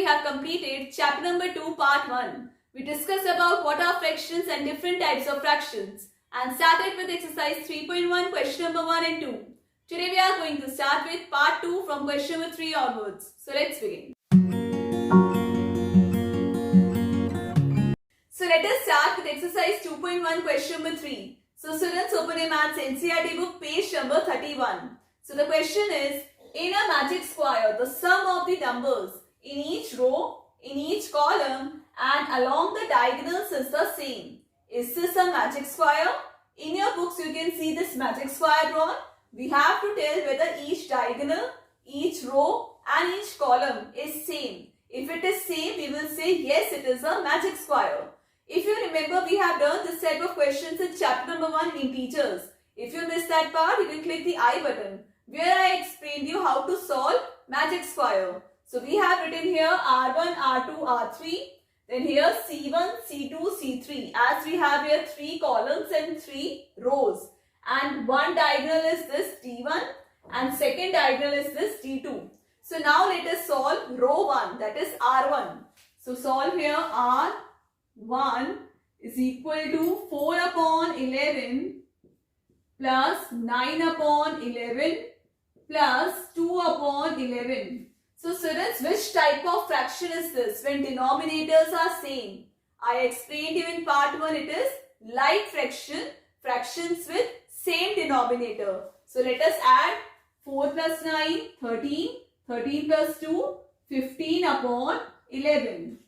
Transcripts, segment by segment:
have completed chapter number 2 part 1. We discussed about what are fractions and different types of fractions and started with exercise 3.1 question number 1 and 2. Today we are going to start with part 2 from question number 3 onwards. So let's begin. So let us start with exercise 2.1 question number 3. So students, open a maths NCERT book page number 31. So the question is, in a magic square, the sum of the numbers in each row, in each column and along the diagonals is the same. Is this a magic square? In your books you can see this magic square drawn. We have to tell whether each diagonal, each row and each column is same. If it is same, we will say yes, it is a magic square. If you remember, we have done this type of questions in chapter number 1 in teachers. If you missed that part, you can click the I button where I explained you how to solve magic square. So we have written here R1, R2, R3. Then here C1, C2, C3. As we have here 3 columns and 3 rows. And one diagonal is this D1 and second diagonal is this D2. So now let us solve row 1, that is R1. So solve here R1 is equal to 4 upon 11 plus 9 upon 11 plus 2 upon 11. So students, which type of fraction is this when denominators are same? I explained you in part 1, it is like fraction, fractions with same denominator. So let us add 4 plus 9, 13, 13 plus 2, 15 upon 11.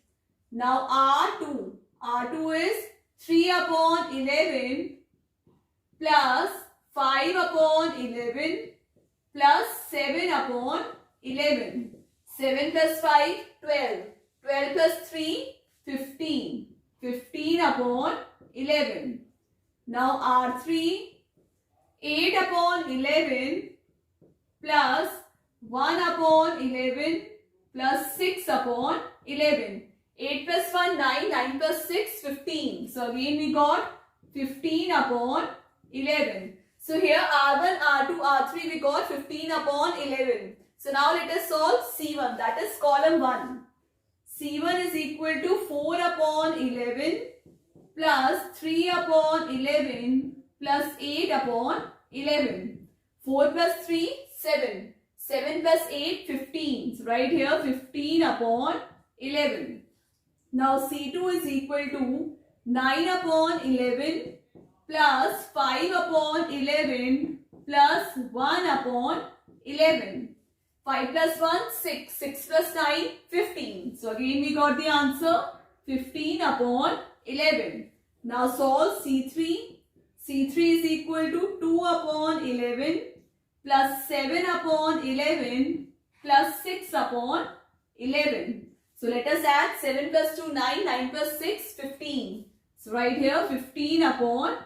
Now R2, R2 is 3 upon 11 plus 5 upon 11 plus 7 upon 11. 7 plus 5, 12. 12 plus 3, 15. 15 upon 11. Now R3, 8 upon 11 plus 1 upon 11 plus 6 upon 11. 8 plus 1, 9. 9 plus 6, 15. So again we got 15 upon 11. So here R1, R2, R3 we got 15 upon 11. So now let us solve C1, that is column 1. C1 is equal to 4 upon 11 plus 3 upon 11 plus 8 upon 11. 4 plus 3, 7. 7 plus 8, 15. So right here 15 upon 11. Now C2 is equal to 9 upon 11 plus 5 upon 11 plus 1 upon 11. 5 plus 1, 6. 6 plus 9, 15. So again we got the answer 15 upon 11. Now solve C3. C3 is equal to 2 upon 11 plus 7 upon 11 plus 6 upon 11. So let us add 7 plus 2, 9. 9 plus 6, 15. So right here 15 upon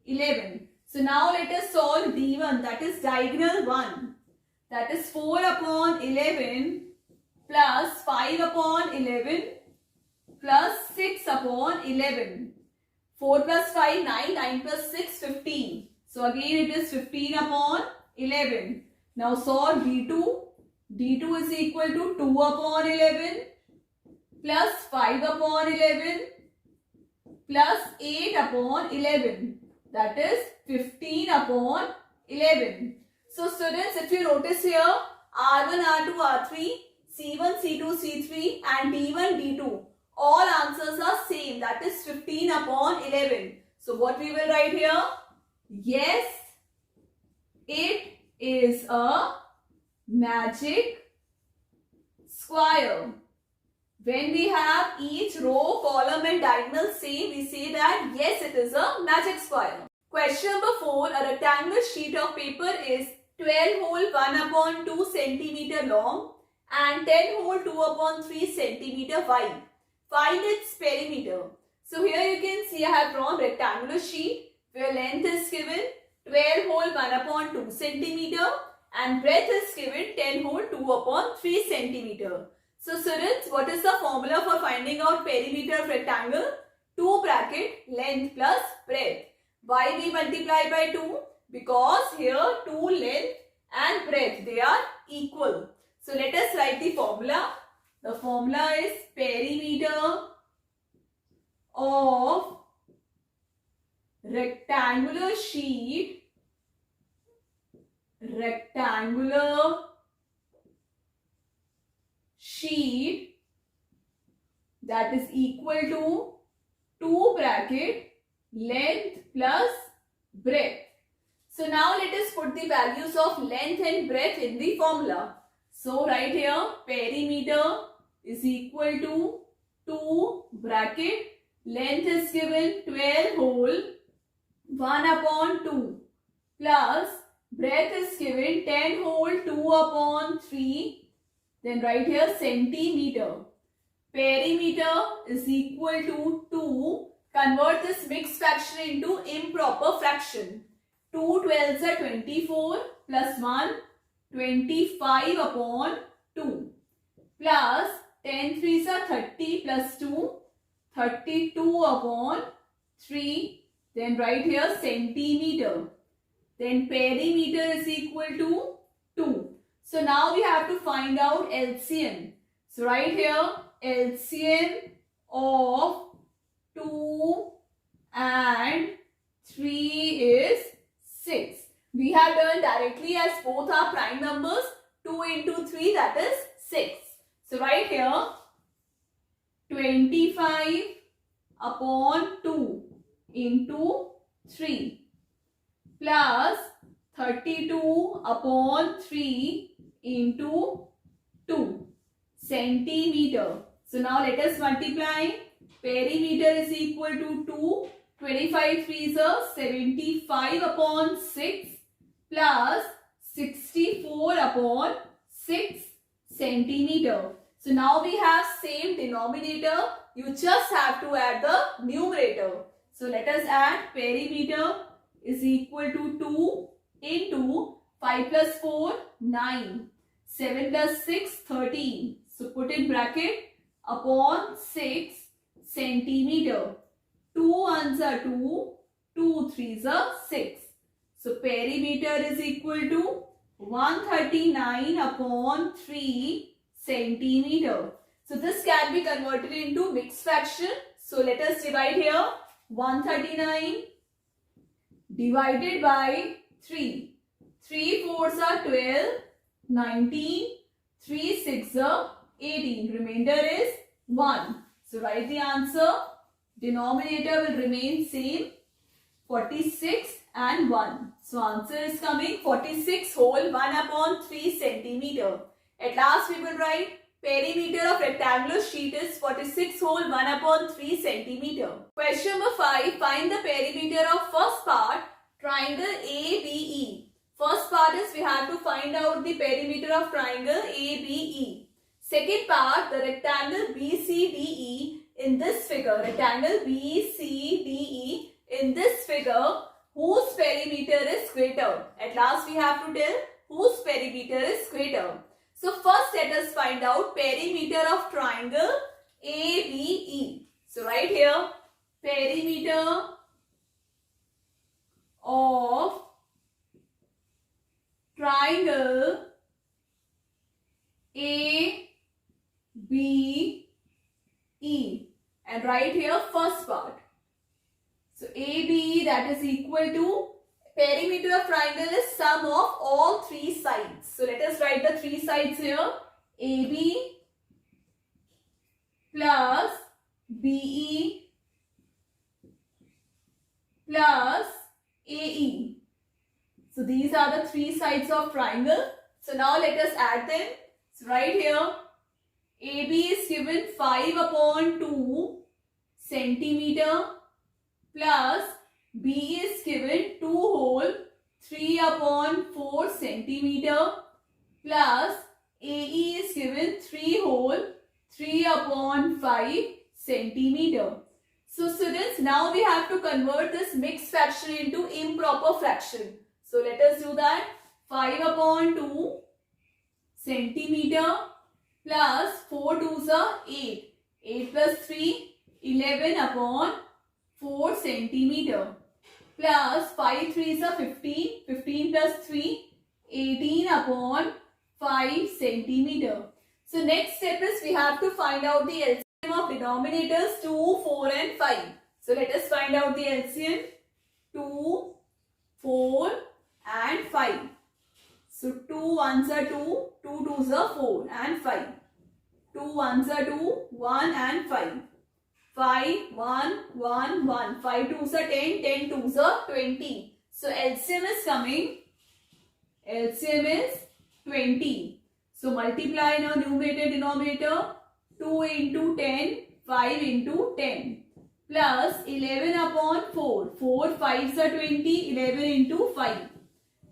11. So now let us solve D1, that is diagonal 1. That is 4 upon 11 plus 5 upon 11 plus 6 upon 11. 4 plus 5, 9. 9 plus 6, 15. So again it is 15 upon 11. Now solve D2. D2 is equal to 2 upon 11 plus 5 upon 11 plus 8 upon 11. That is 15 upon 11. So students, if you notice here, R1, R2, R3, C1, C2, C3 and D1, D2. All answers are same. That is 15 upon 11. So what we will write here? Yes, it is a magic square. When we have each row, column and diagonal same, we say that yes, it is a magic square. Question number 4. A rectangular sheet of paper is 12 hole 1 upon 2 centimeter long and 10 hole 2 upon 3 centimeter wide. Find its perimeter. So here you can see I have drawn rectangular sheet where length is given 12 hole 1 upon 2 centimeter and breadth is given 10 hole 2 upon 3 centimeter. So students, what is the formula for finding out perimeter of rectangle? 2 bracket length plus breadth. Why we multiply by 2? Because here 2 length and breadth, they are equal. So let us write the formula. The formula is perimeter of rectangular sheet that is equal to 2 bracket length plus breadth. So now let us put the values of length and breadth in the formula. So right here perimeter is equal to 2 bracket length is given 12 whole 1/2 plus breadth is given 10 whole 2/3. Then right here centimeter. Perimeter is equal to 2. Convert this mixed fraction into improper fraction. 2 12s are 24 plus 1 25/2 plus 10 3s are 30 plus 2 32/3. Then right here centimeter. Then perimeter is equal to 2. So now we have to find out LCM. So right here LCM of 2 and 3 is 6. We have done directly as both are prime numbers. 2 into 3 that is 6. So right here 25/2 into 3 plus 32/3 into 2 centimeter. So now let us multiply. Perimeter is equal to 2. 25 3s are 75/6 plus 64/6 centimeter. So now we have same denominator. You just have to add the numerator. So let us add. Perimeter is equal to 2 into 5 plus 4 9 7 plus 6 13. So put in bracket upon 6 centimeter. 2 1s are 2, 2 3s are 6. So perimeter is equal to 139/3 centimeter. So this can be converted into mixed fraction. So let us divide here. 139 divided by 3. 3 4s are 12, 19, 3 6 are 18. Remainder is 1. So write the answer. Denominator will remain same, 46 and 1. So answer is coming 46 whole 1/3 centimeter. At last we will write perimeter of rectangular sheet is 46 whole 1/3 centimeter. Question number 5. Find the perimeter of first part triangle ABE. First part is we have to find out the perimeter of triangle ABE. Second part, the rectangle BCDE in this figure. Rectangle BCDE in this figure, whose perimeter is greater. At last we have to tell whose perimeter is greater. So first let us find out perimeter of triangle ABE. So right here, perimeter of triangle ABE, and right here first part. So ABE that is equal to, perimeter of triangle is sum of all three sides. So let us write the three sides here. AB plus BE plus AE. So these are the three sides of triangle. So now let us add them. So right here AB is given 5/2 centimeter plus BE is given 2 whole 3/4 centimeter plus AE is given 3 whole 3/5 centimeter. So students, now we have to convert this mixed fraction into improper fraction. So let us do that. 5/2 centimeter plus 4 2s are 8. 8 plus 3, 11/4 centimeter plus 5 3s are 15. 15 plus 3, 18/5 centimeter. So next step is we have to find out the LCM of denominators 2, 4 and 5. So let us find out the LCM 2, 4 and 5. So 2 ones are 2, 2 twos are 4 and 5. 2 ones are 2, 1 and 5. 5, 1, 1, 1. 5 twos are 10, 10 twos are 20. So LCM is coming. LCM is 20. So multiply now numerator denominator. 2 into 10, 5 into 10. Plus 11 upon 4. 4 5s are 20, 11 into 5.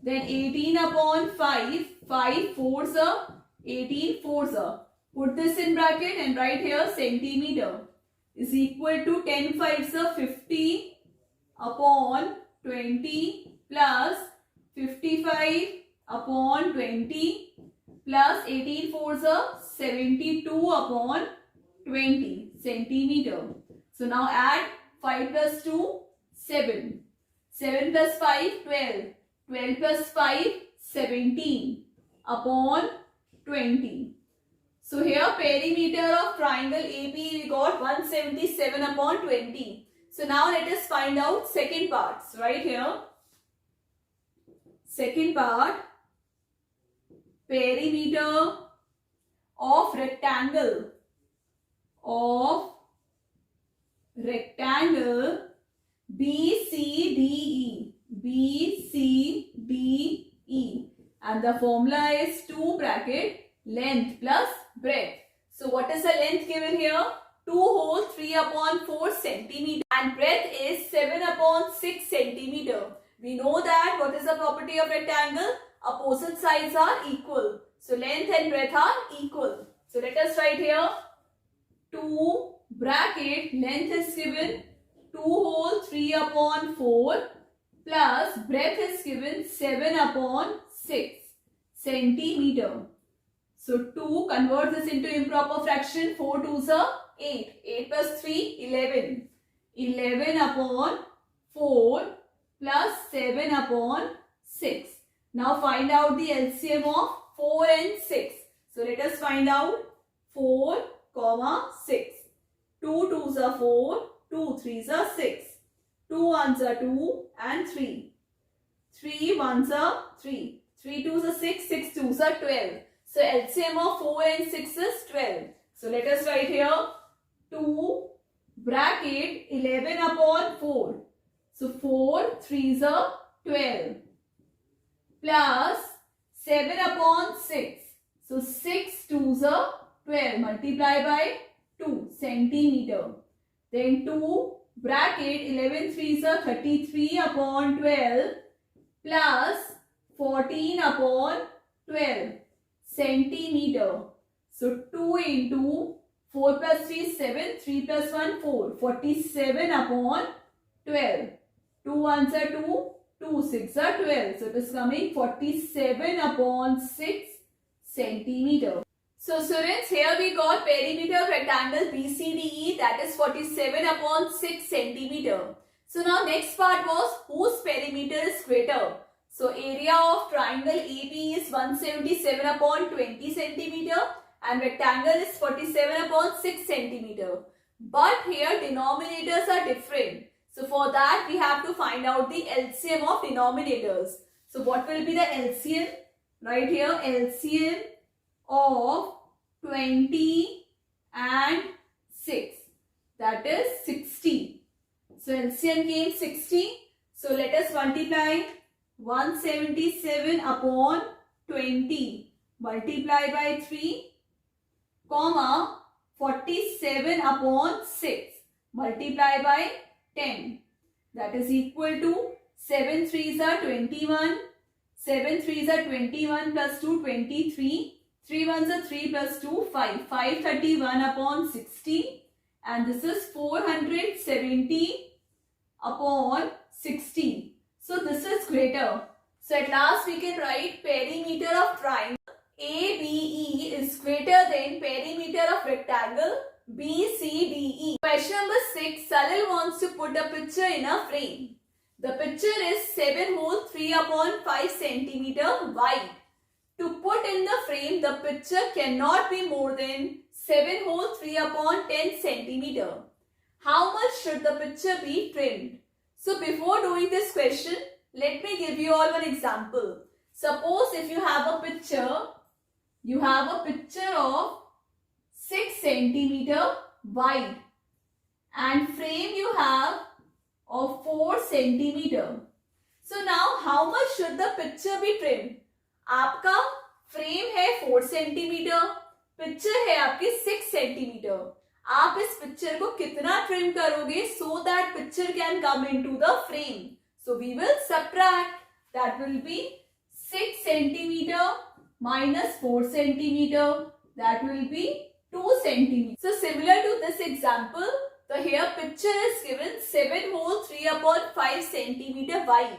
Then 18 upon 5, 5 4s are 18 4s are. Put this in bracket and write here centimeter is equal to 10 5s are 50 upon 20 plus 55 upon 20 plus 18 4s are 72 upon 20 centimeter. So now add 5 plus 2, 7. 7 plus 5, 12. 12 plus 5, 17 upon 20. So here perimeter of triangle AP we got 177 upon 20. So now let us find out second parts right here. Second part, perimeter of rectangle BCDE. BCDE. And the formula is 2 bracket length plus breadth. So what is the length given here? 2 whole 3 upon 4 centimeter and breadth is 7 upon 6 centimeter. We know that what is the property of rectangle? Opposite sides are equal. So length and breadth are equal. So let us write here 2 bracket length is given 2 whole 3 upon 4 plus breadth is given 7 upon 6 centimeter. So 2 convert this into improper fraction. 4 twos are 8. 8 plus 3 11. 11 upon 4 plus 7 upon 6. Now find out the LCM of 4 and 6. So let us find out 4, 6. 2 twos are 4, 2 threes are 6. 2 ones are 2 and 3. 3 ones are 3. 3 twos are 6, 6 twos are 12. So LCM of 4 and 6 is 12. So let us write here 2 bracket 11 upon 4. So 4 threes are 12 plus 7 upon 6. So 6 twos are 12. Multiply by 2 centimeter. Then 2 bracket 11 threes are 33 upon 12 plus 14 upon 12 centimeter. So 2 into 4 plus 3 is 7. 3 plus 1 4. 47 upon 12. 2 ones are 2. 2 6 are 12. So it is coming 47 upon 6 centimeter. So students, here we got perimeter of rectangle BCDE, that is 47 upon 6 centimeter. So now next part was whose perimeter is greater. So area of triangle AB is 177 upon 20 centimeter and rectangle is 47 upon 6 centimeter. But here denominators are different. So for that we have to find out the LCM of denominators. So what will be the LCM? Right here LCM of 20 and 6, that is 60. So LCM came 60. So let us multiply 177 upon 20 multiply by 3 comma 47 upon 6 multiply by 10, that is equal to 7 threes are 21. 7 threes are 21 plus 2 23. 3 ones are 3 plus 2 5. 531 upon 60 and this is 470 upon 60. So this is greater. So at last we can write perimeter of triangle ABE is greater than perimeter of rectangle BCDE. Question number 6. Salil wants to put a picture in a frame. The picture is 7 whole 3 upon 5 centimeter wide. To put in the frame, the picture cannot be more than 7 whole 3 upon 10 centimeter. How much should the picture be trimmed? So before doing this question, let me give you all one example. Suppose if you have a picture of 6 centimeter wide and frame you have of 4 centimeter. So now how much should the picture be trimmed? आपका frame है 4 centimetre, picture है आपकी 6 centimetre. आप इस picture को कितना trim करोगे so that picture can come into the frame? So we will subtract. That will be 6 centimeter minus 4 centimeter. That will be 2 centimeter. So similar to this example, the here picture is given 7 whole 3 upon 5 centimeter wide.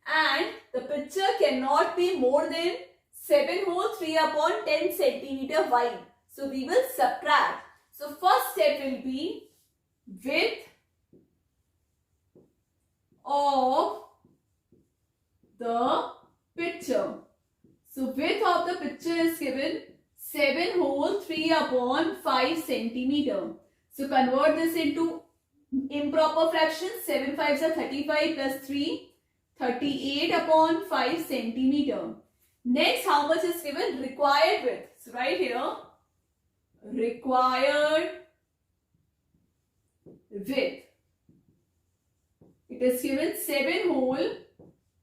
And the picture cannot be more than 7 whole 3 upon 10 centimeter wide. So we will subtract. So first step will be width of the picture. So width of the picture is given 7 whole 3 upon 5 centimeter. So convert this into improper fractions. 7 5s are 35 plus 3. 38 upon 5 centimeter. Next, how much is given? Required width. So right here, required width. It is given 7 whole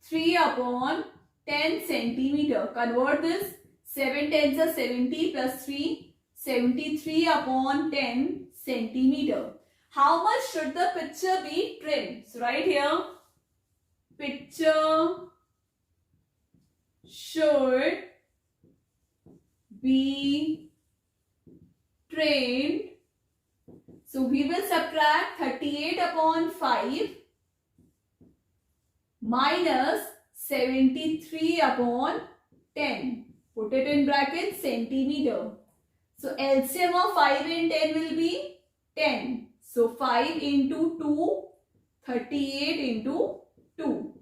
3 upon 10 centimeter. Convert this. 7 tens are 70 plus 3. 73 upon 10 centimeter. How much should the picture be trimmed? So right here, picture should be trimmed. So we will subtract 38 upon 5 minus 73 upon 10. Put it in brackets, centimeter. So LCM of 5 and 10 will be 10. So 5 into 2, 38 into 2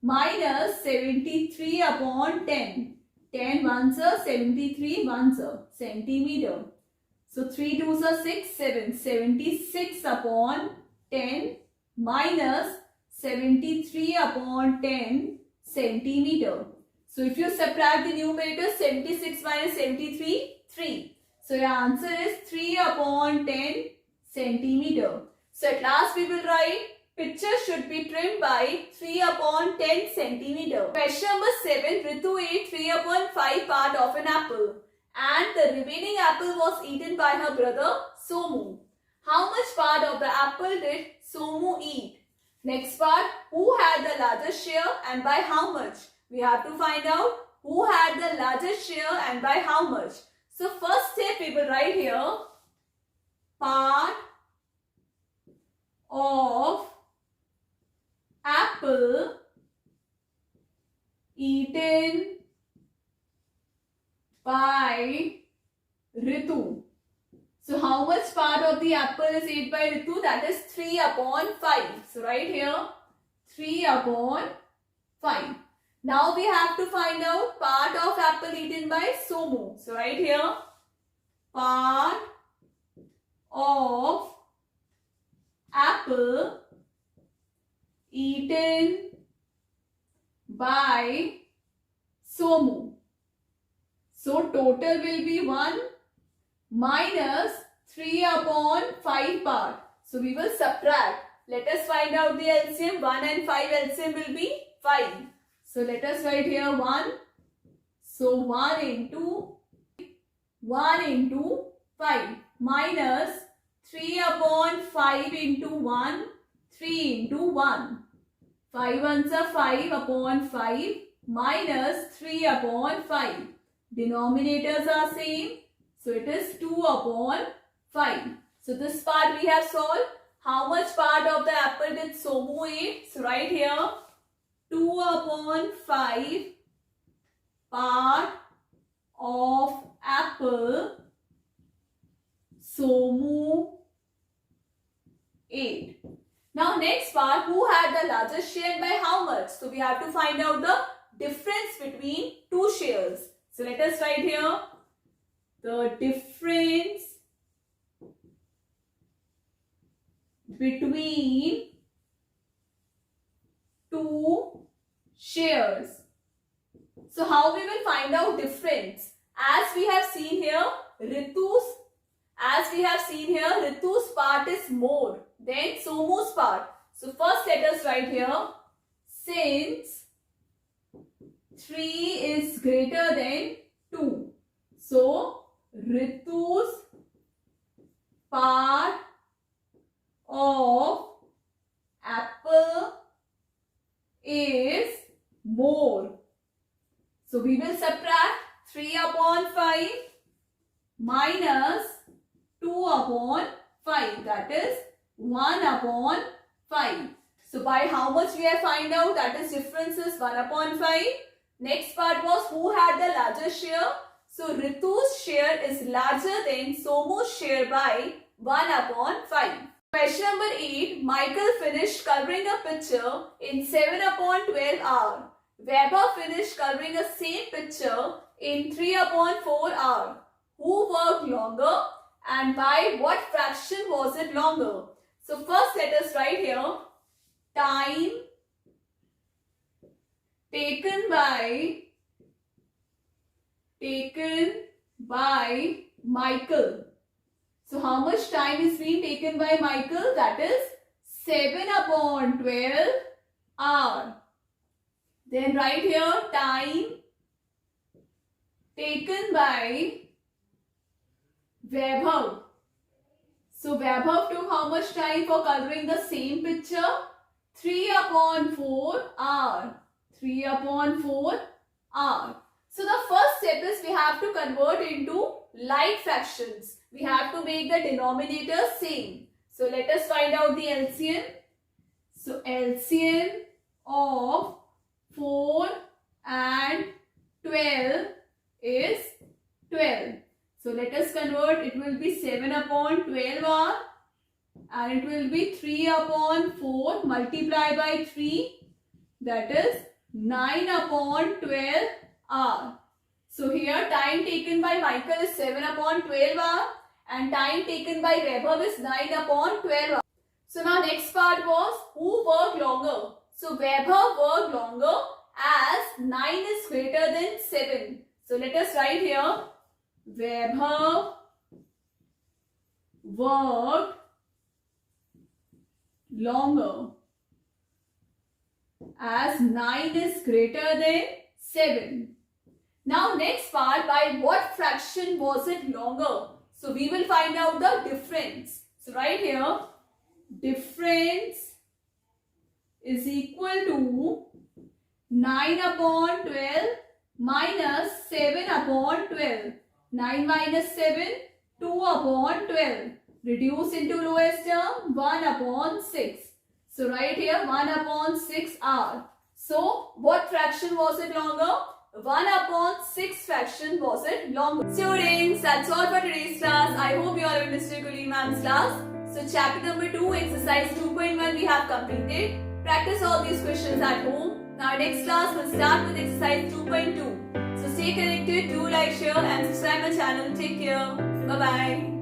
minus 73 upon 10. 10 ones are 73 ones are centimeter. So 3 2s are 6, 7. 76 upon 10 minus 73 upon 10 centimeter. So if you subtract the numerator, 76 minus 73, 3. So your answer is 3 upon 10 centimeter. So at last we will write picture should be trimmed by 3 upon 10 centimeter. Question number 7. Ritu ate 3 upon 5 part of an apple and the remaining apple was eaten by her brother Somu. How much part of the apple did Somu eat? Next part, who had the largest share and by how much? We have to find out who had the largest share and by how much. So first step we will write here part of apple eaten by Ritu. So how much part of the apple is eaten by Ritu? That is 3 upon 5. So right here 3 upon 5. Now we have to find out part of apple eaten by Somu. So right here part of apple eaten by Somu. So total will be 1 minus 3 upon 5 part. So we will subtract. Let us find out the LCM. 1 and 5 LCM will be 5. So let us write here 1. So 1 into 5 minus 3 upon 5 into 1, 3 into 1. 5 ones are 5 upon 5 minus 3 upon 5. Denominators are same. So it is 2 upon 5. So this part we have solved. How much part of the apple did Somu eat? So right here 2 upon 5 part of apple Somu ate. Now next part, who had the largest share and by how much? So we have to find out the difference between two shares. So So let us write here the difference between two shares. So how we will find out difference? As we have seen here, Ritu's part is more than Somu's part. So first let us write here, since 3 is greater than 2. So Ritu's part of apple is more. So we will subtract 3 upon 5 minus 2 upon 5, that is 1 upon 5. So by how much we have find out, that is difference is 1 upon 5. Next part was who had the larger share. So Ritu's share is larger than Somu's share by 1 upon 5. Question number 8. Michael finished coloring a picture in 7 upon 12 hours. Weber finished coloring the same picture in 3 upon 4 hours. Who worked longer and by what fraction was it longer? So first let us write here time taken by Michael. So how much time is being taken by Michael? That is 7 upon 12 hours. Then write here time taken by Vaibhav. So Vaibhav took how much time for coloring the same picture? 3 upon 4 hours. 3 upon 4 hours. So the first step is we have to convert into like fractions. We have to make the denominator same. So let us find out the LCM. So LCM of 4 and 12 is 12. So let us convert. It will be 7 upon 12 hours and it will be 3 upon 4 multiplied by 3, that is 9 upon 12 hours. So here time taken by Michael is 7 upon 12 hours and time taken by Vaibhav is 9 upon 12 hours. So now next part was who worked longer. So Vaibhav worked longer as 9 is greater than 7. So let us write here Vaibhav worked longer as 9 is greater than 7. Now next part, by what fraction was it longer? So we will find out the difference. So right here, difference is equal to 9 upon 12 minus 7 upon 12. 9 minus 7, 2 upon 12. Reduce into lowest term, 1 upon 6. So right here, 1 upon 6 hours. So what fraction was it longer? 1 upon 6 fraction was it longer. Students, that's all for today's class. I hope you all have Mr. Guli ma'am's class. So chapter number 2, exercise 2.1 we have completed. Practice all these questions at home. Now next class will start with exercise 2.2. So stay connected, do like, share and subscribe my channel. Take care. Bye-bye.